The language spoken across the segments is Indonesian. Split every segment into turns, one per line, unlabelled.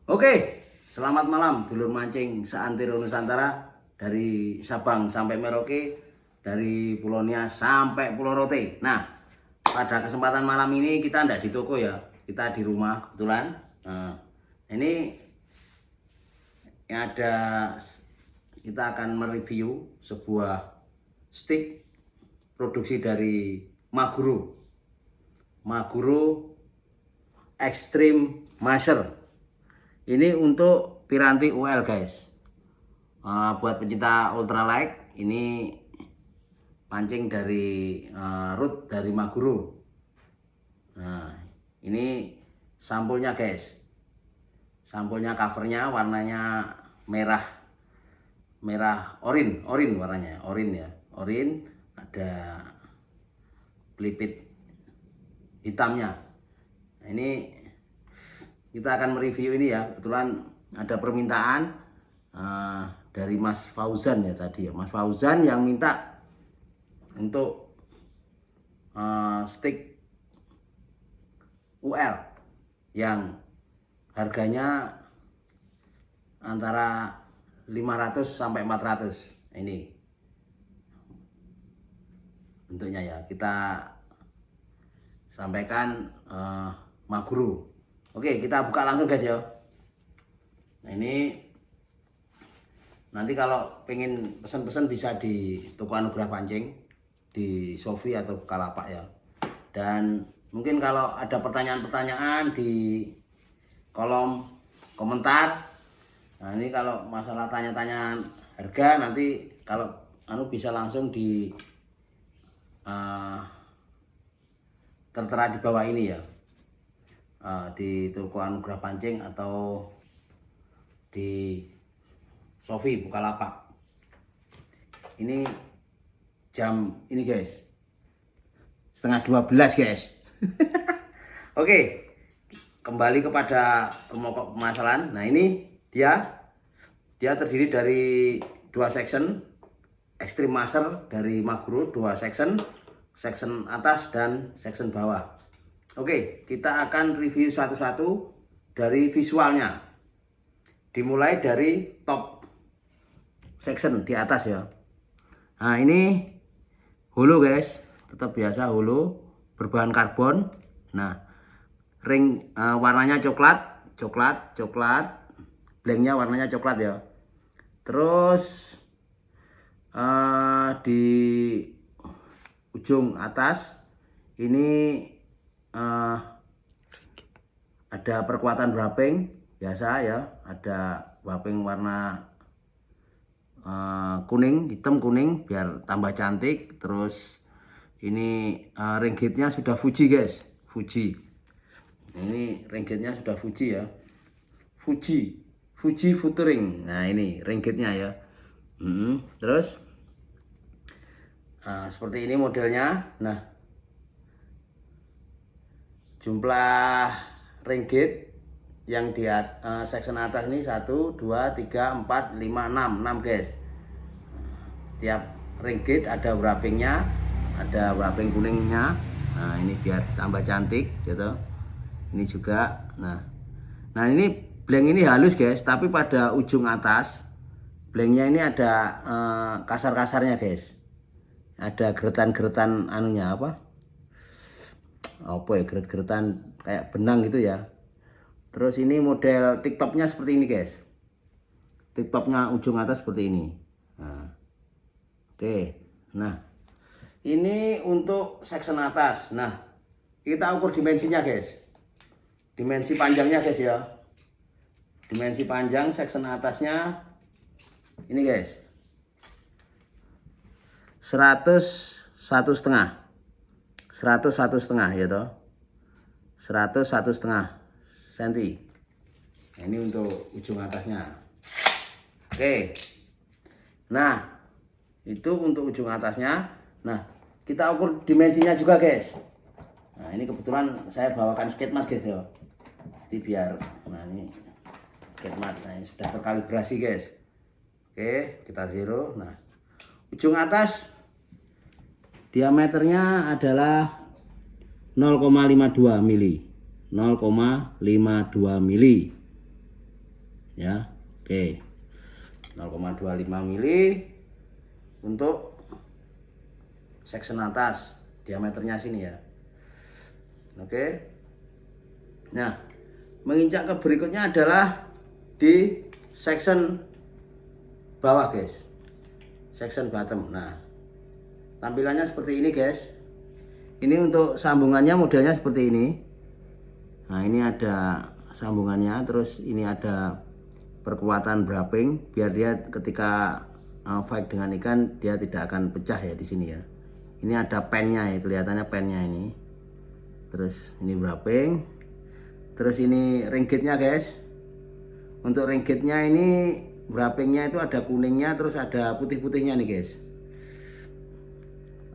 Oke, selamat malam dulur mancing seantero Nusantara, dari Sabang sampai Merauke, dari Pulau Nias sampai Pulau Rote. Nah, pada kesempatan malam ini kita tidak di toko ya, kita di rumah kebetulan. Nah, ini ada, kita akan mereview sebuah stick produksi dari Maguro Extreme Master. Ini untuk piranti UL guys. Buat pencinta ultralight, ini pancing dari root dari Maguro. Nah, ini sampulnya guys. Sampulnya, covernya warnanya merah orin warnanya, orin ya, orin, ada pelipit hitamnya. Nah, ini kita akan mereview ini ya, kebetulan ada permintaan dari Mas Fauzan ya tadi ya, Mas Fauzan yang minta untuk stick UL yang harganya antara 500 sampai 400. Ini bentuknya ya, kita sampaikan Maguro. Oke, kita buka langsung guys ya. Nah, ini nanti kalau pengen pesan-pesan bisa di toko Anugerah Pancing di Shopee atau Bukalapak ya. Dan mungkin kalau ada pertanyaan-pertanyaan di kolom komentar. Nah, ini kalau masalah tanya-tanya harga, nanti kalau bisa langsung di tertera di bawah ini ya, di toko Anugerah Pancing atau di Shopee Bukalapak. Ini jam ini guys, setengah 12 guys. Oke, kembali kepada pokok permasalahan. Nah, ini dia terdiri dari dua section Extreme Master dari Maguro, dua section atas dan section bawah. Oke, kita akan review satu-satu dari visualnya. Dimulai dari top section di atas ya. Nah, ini holo guys, tetap biasa holo berbahan karbon. Nah, ring warnanya coklat, blanknya warnanya coklat ya. Terus di ujung atas ini ada perkuatan wrapping biasa ya, ada wrapping warna hitam kuning biar tambah cantik. Terus ini ringgitnya sudah Fuji guys, Fuji. Ini ringgitnya sudah Fuji ya, Fuji Futuring. Nah, ini ringgitnya ya. Terus seperti ini modelnya. Nah, jumlah ringgit yang di section atas ini 1, 2, 3, 4, 5, 6 guys. Setiap ringgit ada wrappingnya, ada wrapping kuningnya. Nah, ini biar tambah cantik gitu. Ini juga. Nah, ini blank ini halus guys, tapi pada ujung atas blanknya ini ada kasar-kasarnya guys. Ada geretan-geretan anunya apa ya, geret-geretan kayak benang gitu ya. Terus ini model tiktopnya seperti ini guys, tiktopnya ujung atas seperti ini. Nah, oke. Nah, ini untuk section atas. Nah, kita ukur dimensinya guys, dimensi panjangnya guys ya. Dimensi panjang section atasnya ini guys, 101,5 ya toh, 101,5 cm. Nah, ini untuk ujung atasnya. Oke, nah itu untuk ujung atasnya. Nah, kita ukur dimensinya juga guys. Nah, ini kebetulan saya bawakan skate mat guys ya, jadi biar, nah ini skate mat, nah ini sudah terkalibrasi guys. Oke, kita zero. Nah, ujung atas diameternya adalah 0,52 mili. 0,52 mili. ya. Oke, 0,25 mili untuk section atas, diameternya sini ya. Oke. Nah, menginjak ke berikutnya adalah di section bawah guys, section bottom. Nah, tampilannya seperti ini guys. Ini untuk sambungannya modelnya seperti ini. Nah, ini ada sambungannya, terus ini ada perkuatan wrapping biar dia ketika fight dengan ikan dia tidak akan pecah ya di sini ya. Ini ada pennya ya, kelihatannya pennya ini. Terus ini wrapping. Terus ini ringgitnya guys. Untuk ringgitnya ini wrappingnya itu ada kuningnya, terus ada putih-putihnya nih guys.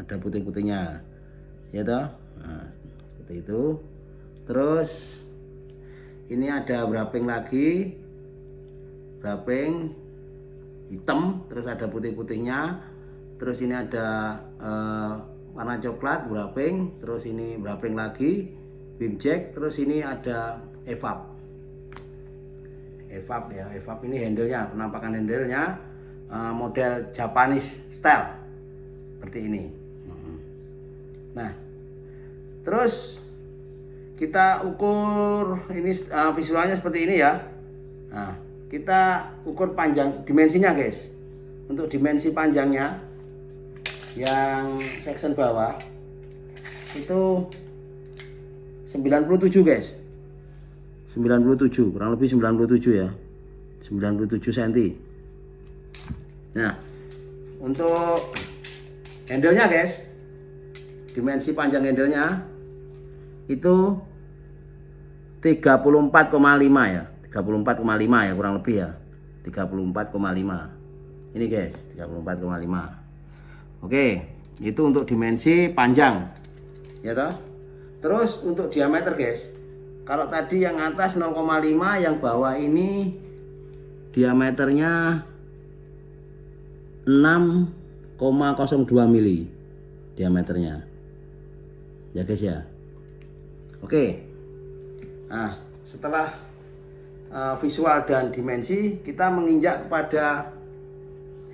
Ada putih-putihnya, ya toh. Nah, seperti itu. Terus ini ada wrapping lagi, wrapping hitam, terus ada putih-putihnya. Terus ini ada warna coklat wrapping, terus ini wrapping lagi, beam jack, terus ini ada evap. Evap ya, evap ini handlenya, penampakan handlenya model Japanese style seperti ini. Nah, terus kita ukur ini visualnya seperti ini ya. Nah, kita ukur panjang dimensinya guys. Untuk dimensi panjangnya yang section bawah itu 97 guys. 97, kurang lebih 97 ya. 97 cm. Nah, untuk handlenya guys, dimensi panjang handlenya itu 34,5 ya. 34,5 ya kurang lebih ya. 34,5. Ini guys, 34,5. Oke, itu untuk dimensi panjang. Ya toh? Terus untuk diameter guys. Kalau tadi yang atas 0,5, yang bawah ini diameternya 6,02 mili diameternya. Ya guys ya. Oke. Nah, setelah visual dan dimensi, kita menginjak kepada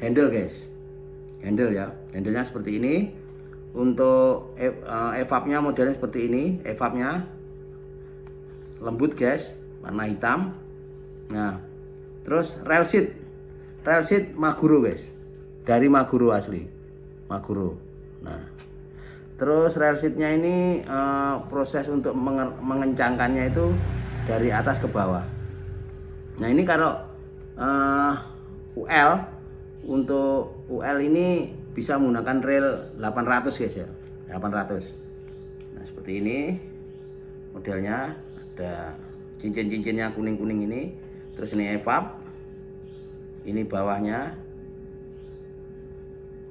handle guys. Handle ya. Handlenya seperti ini. Untuk evapnya modelnya seperti ini. Evapnya lembut guys, warna hitam. Nah, terus rail seat Maguro guys, dari Maguro asli, Maguro. Nah, terus rail seatnya ini proses untuk mengencangkannya itu dari atas ke bawah. Nah, ini kalau UL, untuk UL ini bisa menggunakan rail 800 guys ya, 800. Nah, seperti ini modelnya, ada cincin-cincinnya kuning-kuning ini. Terus ini evap, ini bawahnya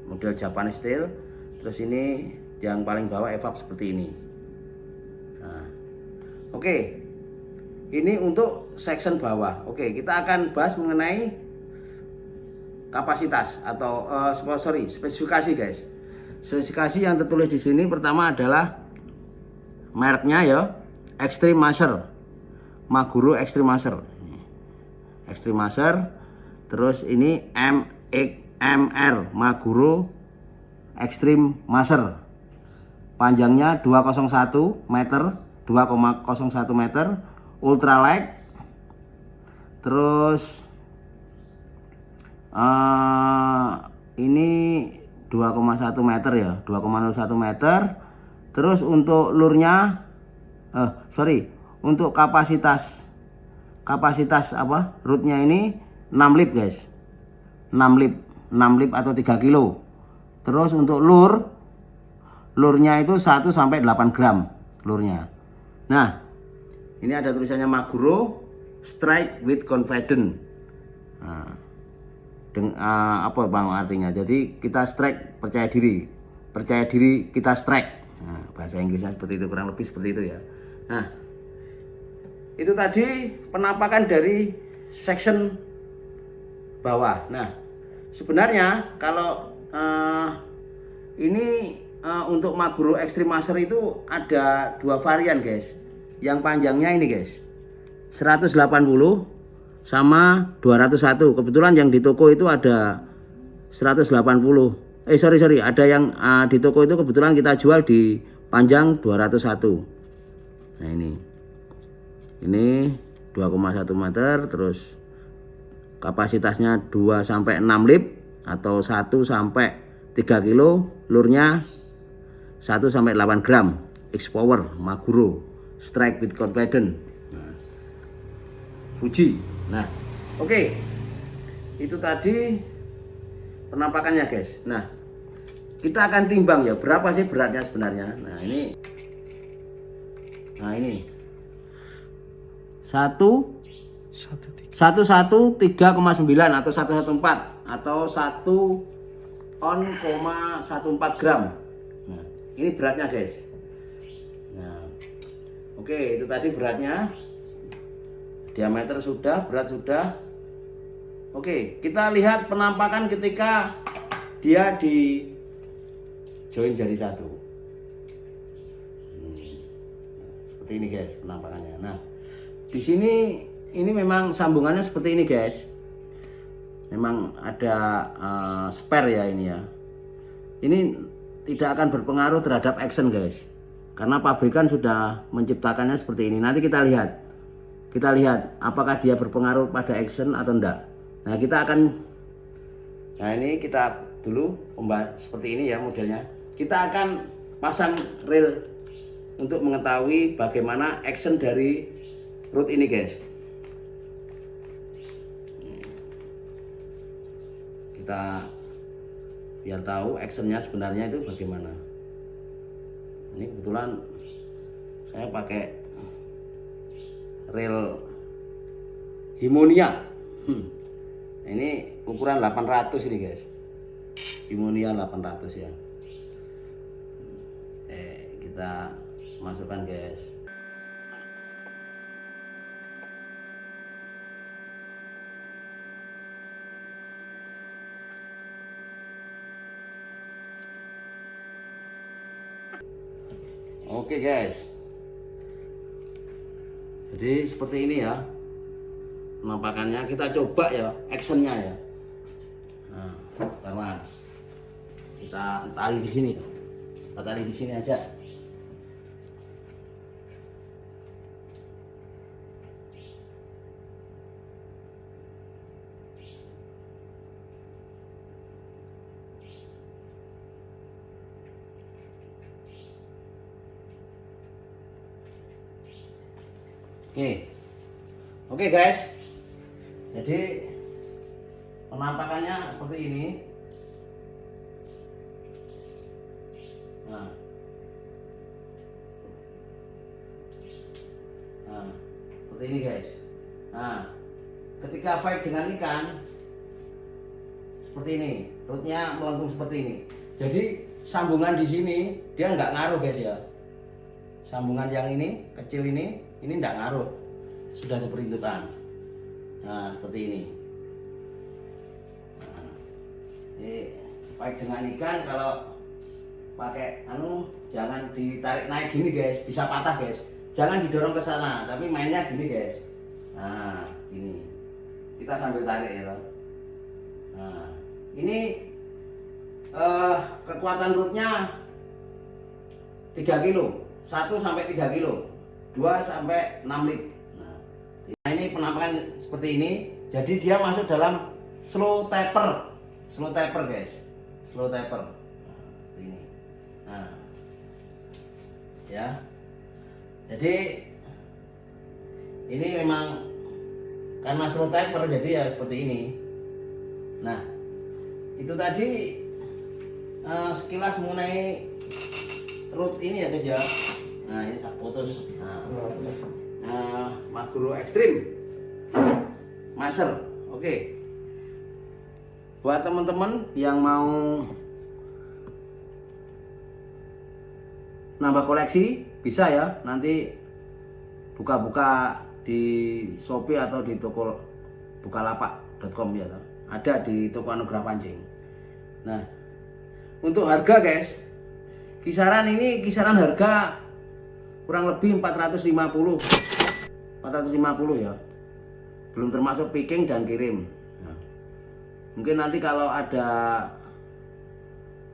model Japanese style. Terus ini yang paling bawah evap seperti ini. Nah, oke, ini untuk section bawah. Oke, kita akan bahas mengenai kapasitas atau spesifikasi guys. Spesifikasi yang tertulis di sini pertama adalah mereknya ya, Extreme Master, Maguro Extreme Master. Extreme Master. Terus ini MR Maguro Extreme Master. Panjangnya 201 meter, 2,01 meter, ultralight. Terus ini 2,1 meter ya, 2,01 meter. Terus untuk lurnya untuk kapasitas apa? Rootnya ini 6 lip guys. 6 lip atau 3 kilo. Terus untuk lurnya itu 1 sampai 8 gram lurnya. Nah, ini ada tulisannya Maguro Strike with Confidence. Nah, apa bang artinya? Jadi kita strike, percaya diri kita strike. Nah, bahasa Inggrisnya seperti itu, kurang lebih seperti itu ya. Nah, itu tadi penampakan dari section bawah. Nah, sebenarnya kalau ini untuk Maguro Extreme Master itu ada dua varian guys. Yang panjangnya ini guys, 180 sama 201. Kebetulan yang di toko itu ada 180. Sorry, ada yang di toko itu kebetulan kita jual di panjang 201. Nah ini 2,1 meter, terus kapasitasnya 2 sampai 6 lip atau 1 sampai 3 kilo, lurnya 1 sampai 8 gram, X-Power Maguro, strike with confidence. Fuji. Nah, oke. Itu tadi penampakannya, guys. Nah, kita akan timbang ya, berapa sih beratnya sebenarnya. Nah, ini 113,9 atau 114 atau 1,14 gram. Nah, ini beratnya, guys. Nah, oke, itu tadi beratnya. Diameter sudah, berat sudah. Oke, kita lihat penampakan ketika dia di join jadi satu. Seperti ini, guys, penampakannya. Nah, di sini ini memang sambungannya seperti ini, guys. Memang ada spare ya ini ya. Ini tidak akan berpengaruh terhadap action, guys, karena pabrikan sudah menciptakannya seperti ini. Nanti kita lihat apakah dia berpengaruh pada action atau enggak. Nah, ini kita dulu membahas seperti ini ya modelnya. Kita akan pasang reel untuk mengetahui bagaimana action dari root ini, guys. Kita biar tahu actionnya sebenarnya itu bagaimana. Ini kebetulan saya pakai reel Himonia. Ini ukuran 800 ini, guys. Himonia 800 ya. Kita masukkan, guys. Oke, guys. Jadi seperti ini ya penampakannya. Kita coba ya actionnya ya. Nah, bentar, Mas. Kita tali di sini. Kita tali di sini aja. Oke, guys. Jadi penampakannya seperti ini. Nah, seperti ini, guys. Nah, ketika fight dengan ikan seperti ini, rootnya melengkung seperti ini. Jadi sambungan di sini dia nggak ngaruh, guys ya. Sambungan yang ini kecil ini nggak ngaruh, sudah diperintukan. Nah, seperti ini. Nah, ini baik dengan ikan, kalau pakai jangan ditarik naik gini, guys, bisa patah, guys. Jangan didorong ke sana, tapi mainnya gini, guys. Nah, ini kita sambil tarik ya. Nah, ini kekuatan rootnya 3 kilo, 1 sampai 3 kilo, 2 sampai 6 lit. Nah, ini penampakan seperti ini. Jadi dia masuk dalam slow taper, guys, slow taper. Nah, ini. Nah, ya. Jadi ini memang karena slow taper jadi ya seperti ini. Nah, itu tadi sekilas mengenai root ini ya, guys ya. Nah, ini saya putus. Maguro Extreme Master. Oke. Buat teman-teman yang mau nambah koleksi bisa ya, nanti buka-buka di Shopee atau di toko bukalapak.com ya, ada di toko Anugerah Pancing. Nah, untuk harga, guys, kisaran harga kurang lebih 450 ya. belum termasuk picking dan kirim. Nah, mungkin nanti kalau ada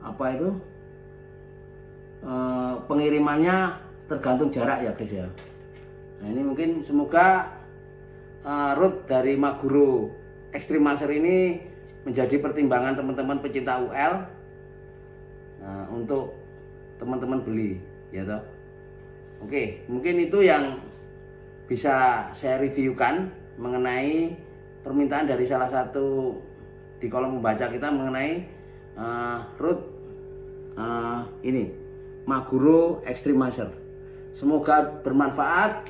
apa itu pengirimannya tergantung jarak ya guys ya. Nah ini mungkin semoga root dari Maguro Extreme Master ini menjadi pertimbangan teman-teman pecinta UL untuk teman-teman beli ya toh. Oke, mungkin itu yang bisa saya reviewkan mengenai permintaan dari salah satu di kolom membaca kita mengenai root ini Maguro Extreme Master. Semoga bermanfaat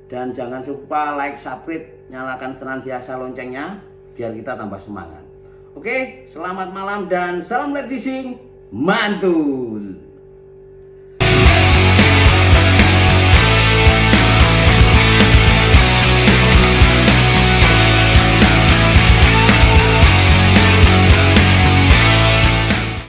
dan jangan lupa like, subscribe, nyalakan senantiasa loncengnya biar kita tambah semangat. Oke, selamat malam dan salam light fishing mantul.